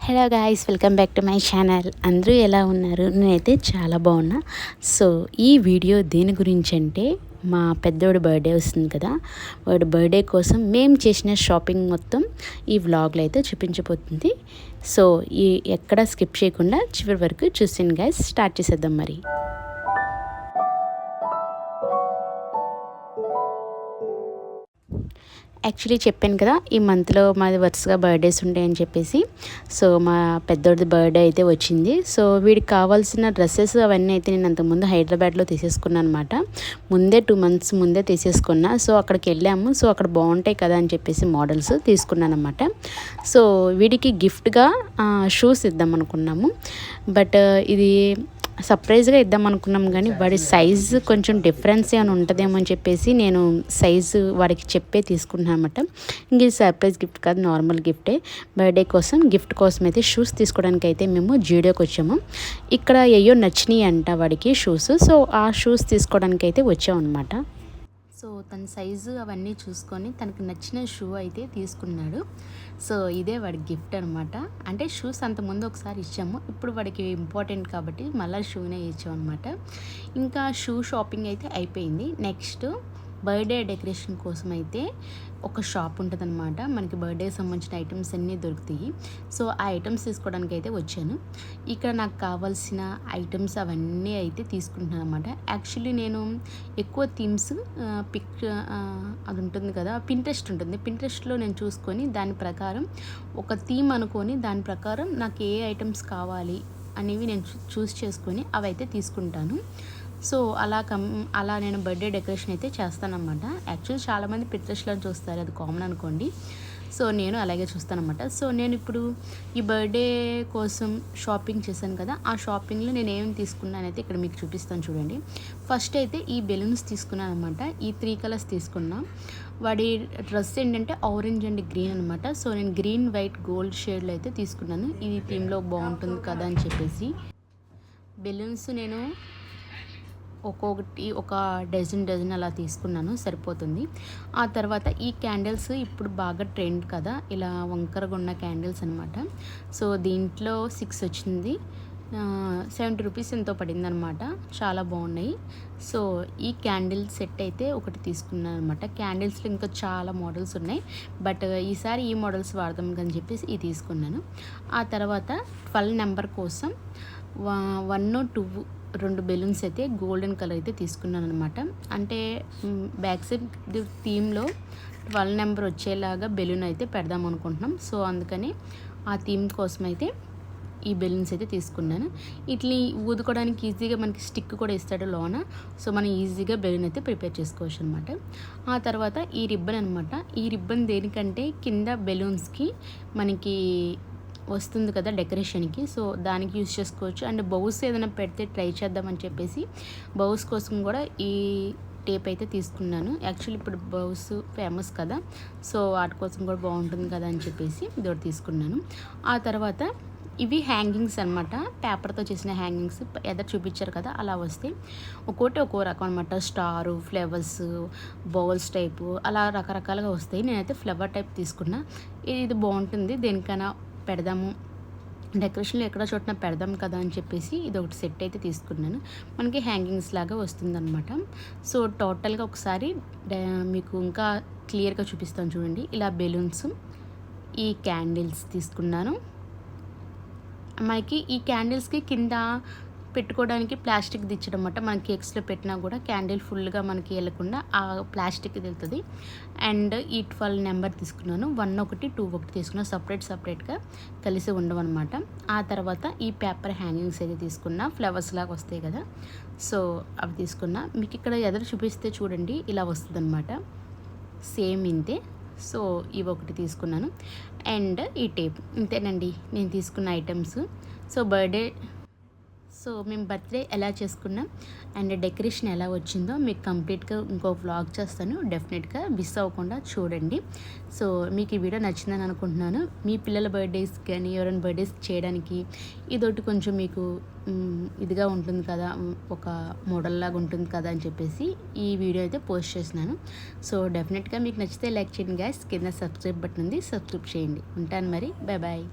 Hello guys, welcome back to my channel. అందరూ ఎలా ఉన్నారు? నేనైతే చాలా బాగున్నా. సో ఈ వీడియో దేని గురించి అంటే, మా పెద్దోడి బర్త్డే వస్తుంది కదా, వాడి బర్త్డే కోసం మేము చేసిన షాపింగ్ మొత్తం ఈ వ్లాగ్లో అయితే చూపించబోతుంది. సో ఎక్కడ స్కిప్ చేయకుండా చివరి వరకు చూసింది గాయ్స్. స్టార్ట్ చేసేద్దాం మరి. యాక్చువల్లీ చెప్పాను కదా, ఈ మంత్లో మాది వరుసగా బర్త్డేస్ ఉంటాయని చెప్పేసి. సో మా పెద్దోడిది బర్త్డే అయితే వచ్చింది. సో వీడికి కావాల్సిన డ్రెస్సెస్ అవన్నీ అయితే నేను అంతకుముందు హైదరాబాద్లో తీసేసుకున్నాను అనమాట. ముందే 2 months ముందే తీసేసుకున్నా. సో అక్కడికి వెళ్ళాము. సో అక్కడ బాగుంటాయి కదా అని చెప్పేసి మోడల్స్ తీసుకున్నాను అనమాట. సో వీడికి గిఫ్ట్గా షూస్ ఇద్దాం అనుకున్నాము. బట్ ఇది సర్ప్రైజ్గా ఇద్దాం అనుకున్నాం, కానీ వాడి సైజు కొంచెం డిఫరెన్స్ ఏమైనా ఉంటుందేమో అని చెప్పేసి నేను సైజు వాడికి చెప్పే తీసుకున్నాను అనమాట. ఇంక ఇది సర్ప్రైజ్ గిఫ్ట్ కాదు, నార్మల్ గిఫ్టే. బర్త్డే కోసం గిఫ్ట్ కోసం అయితే షూస్ తీసుకోవడానికి అయితే మేము జూడియోకి వచ్చాము. ఇక్కడ అయ్యో నచ్చినాయి అంట వాడికి షూస్. సో ఆ షూస్ తీసుకోవడానికి అయితే వచ్చాం అనమాట. సో తన సైజు అవన్నీ చూసుకొని తనకు నచ్చిన షూ అయితే తీసుకున్నాడు. సో ఇదే వాడి గిఫ్ట్ అనమాట. అంటే షూస్ అంతకుముందు ఒకసారి ఇచ్చాము, ఇప్పుడు వాడికి ఇంపార్టెంట్ కాబట్టి మళ్ళీ షూనే ఇచ్చాం అనమాట. ఇంకా షూ షాపింగ్ అయితే అయిపోయింది. నెక్స్ట్ బర్త్డే డెకరేషన్ కోసం అయితే ఒక షాప్ ఉంటుందన్నమాట. మనకి బర్త్డేకి సంబంధించిన ఐటమ్స్ అన్నీ దొరుకుతాయి. సో ఆ ఐటమ్స్ తీసుకోవడానికి అయితే వచ్చాను. ఇక్కడ నాకు కావాల్సిన ఐటమ్స్ అవన్నీ అయితే తీసుకుంటున్నాను అనమాట. యాక్చువల్లీ నేను ఎక్కువ థీమ్స్ అది ఉంటుంది కదా, పింట్రెస్ట్ ఉంటుంది. పింట్రెస్ట్లో నేను చూసుకొని దాని ప్రకారం ఒక థీమ్ అనుకొని దాని ప్రకారం నాకు ఏ ఐటమ్స్ కావాలి అనేవి నేను చూస్ చేసుకొని అవి అయితే తీసుకుంటాను. సో అలా నేను బర్త్డే డెకరేషన్ అయితే చేస్తానన్నమాట. యాక్చువల్లీ చాలామంది పింట్రెస్ట్లో చూస్తారు, అది కామన్ అనుకోండి. సో నేను అలాగే చూస్తానన్నమాట. సో నేను ఇప్పుడు ఈ బర్త్డే కోసం షాపింగ్ చేశాను కదా, ఆ షాపింగ్లో నేను ఏమేమి తీసుకున్నానైతే ఇక్కడ మీకు చూపిస్తాను చూడండి. ఫస్ట్ అయితే ఈ బెలూన్స్ తీసుకున్నాను అనమాట. ఈ 3 colours తీసుకున్నా. వాడి డ్రెస్ ఏంటంటే ఆరెంజ్ అండ్ గ్రీన్ అనమాట. సో నేను గ్రీన్, వైట్, గోల్డ్ షేడ్లో అయితే తీసుకున్నాను. ఇది థీమ్లో బాగుంటుంది కదా అని చెప్పేసి. బెలూన్స్ నేను ఒక్కొక్కటి ఒక డజన్ అలా తీసుకున్నాను, సరిపోతుంది. ఆ తర్వాత ఈ క్యాండిల్స్ ఇప్పుడు బాగా ట్రెండ్ కదా, ఇలా వంకరగా ఉన్న క్యాండిల్స్ అనమాట. సో దీంట్లో 6 వచ్చింది. 70 రూపీస్ ఎంతో పడిందనమాట. చాలా బాగున్నాయి. సో ఈ క్యాండిల్ సెట్ అయితే ఒకటి తీసుకున్నాను అనమాట. క్యాండిల్స్లో ఇంకా చాలా మోడల్స్ ఉన్నాయి, బట్ ఈసారి ఈ మోడల్స్ వాడదాం అని చెప్పేసి ఇది తీసుకున్నాను. ఆ తర్వాత 12 నెంబర్ కోసం 1, 2 2 బెలూన్స్ అయితే గోల్డెన్ కలర్ అయితే తీసుకున్నాను అనమాట. అంటే బ్యాక్ సైడ్ థీమ్లో 12 నెంబర్ వచ్చేలాగా బెలూన్ అయితే పెడదాం అనుకుంటున్నాం. సో అందుకని ఆ థీమ్ కోసం అయితే ఈ బెలూన్స్ అయితే తీసుకున్నాను. ఇట్లా ఊదుకోవడానికి ఈజీగా మనకి స్టిక్ కూడా ఇస్తాడు లోన. సో మనం ఈజీగా బెలూన్ అయితే ప్రిపేర్ చేసుకోవచ్చు అనమాట. ఆ తర్వాత ఈ రిబ్బన్ అనమాట. ఈ రిబ్బన్ దేనికంటే కింద బెలూన్స్కి మనకి వస్తుంది కదా డెకరేషన్కి, సో దానికి యూజ్ చేసుకోవచ్చు. అండ్ బౌస్ ఏదైనా పెడితే ట్రై చేద్దామని చెప్పేసి బౌస్ కోసం కూడా ఈ టేప్ అయితే తీసుకున్నాను. యాక్చువల్లీ ఇప్పుడు బౌస్ ఫేమస్ కదా, సో వాటి కోసం కూడా బాగుంటుంది కదా అని చెప్పేసి ఇది తీసుకున్నాను. ఆ తర్వాత ఇవి హ్యాంగింగ్స్ అనమాట. పేపర్తో చేసిన హ్యాంగింగ్స్ ఎదురు చూపించారు కదా, అలా వస్తే ఒక్కోటి ఒక్కో రకం అనమాట. స్టారు, ఫ్లవర్స్, బౌల్స్ టైపు అలా రకరకాలుగా వస్తాయి. నేనైతే ఫ్లవర్ టైప్ తీసుకున్నా. ఇది బాగుంటుంది, దేనికైనా పెడదాము, డెకరేషన్లో ఎక్కడ చోటన పెడదాం కదా అని చెప్పేసి ఇది ఒకటి సెట్ అయితే తీసుకున్నాను. మనకి హ్యాంగింగ్స్ లాగా వస్తుందన్నమాట. సో టోటల్గా ఒకసారి మీకు ఇంకా క్లియర్గా చూపిస్తాను చూడండి. ఇలా బెలూన్స్, ఈ క్యాండిల్స్ తీసుకున్నాను. మనకి ఈ క్యాండిల్స్కి కింద పెట్టుకోవడానికి ప్లాస్టిక్ దిచ్చడం అన్నమాట. మనకి ఎక్స్లో పెట్టినా కూడా క్యాండిల్ ఫుల్గా మనకి వెళ్ళకుండా ఆ ప్లాస్టిక్ వెళ్తుంది. అండ్ ఈ 12 నెంబర్ తీసుకున్నాను. 1 ఒకటి 2 ఒకటి తీసుకున్నాను, సపరేట్గా కలిసి ఉండవన్నమాట. ఆ తర్వాత ఈ పేపర్ హ్యాంగింగ్స్ అయితే తీసుకున్నా, ఫ్లవర్స్ లాగా వస్తాయి కదా, సో అవి తీసుకున్నా. మీకు ఇక్కడ ఎదురు చూపిస్తే చూడండి, ఇలా వస్తుంది అనమాట, సేమ్ ఇంతే. సో ఇవి ఒకటి తీసుకున్నాను. అండ్ ఈ టేప్, ఇంతేనండి నేను తీసుకున్న ఐటమ్స్. సో మేము బర్త్డే ఎలా చేసుకున్నాం అండ్ డెకరేషన్ ఎలా వచ్చిందో మీకు కంప్లీట్గా ఇంకో వ్లాగ్ చేస్తాను. డెఫినెట్గా మిస్ అవ్వకుండా చూడండి. సో మీకు ఈ వీడియో నచ్చిందని అనుకుంటున్నాను. మీ పిల్లల బర్త్డేస్ కానీ ఎవరైనా బర్త్డేస్ చేయడానికి ఇదొకటి కొంచెం మీకు ఇదిగా ఉంటుంది కదా, ఒక మోడల్ లాగా ఉంటుంది కదా అని చెప్పేసి ఈ వీడియో అయితే పోస్ట్ చేసినాను. సో డెఫినెట్గా మీకు నచ్చితే లైక్ చేయండి గైస్. కింద సబ్స్క్రైబ్ బటన్ ఉంది, సబ్స్క్రైబ్ చేయండి. ఉంటాను మరి, బాయ్ బాయ్.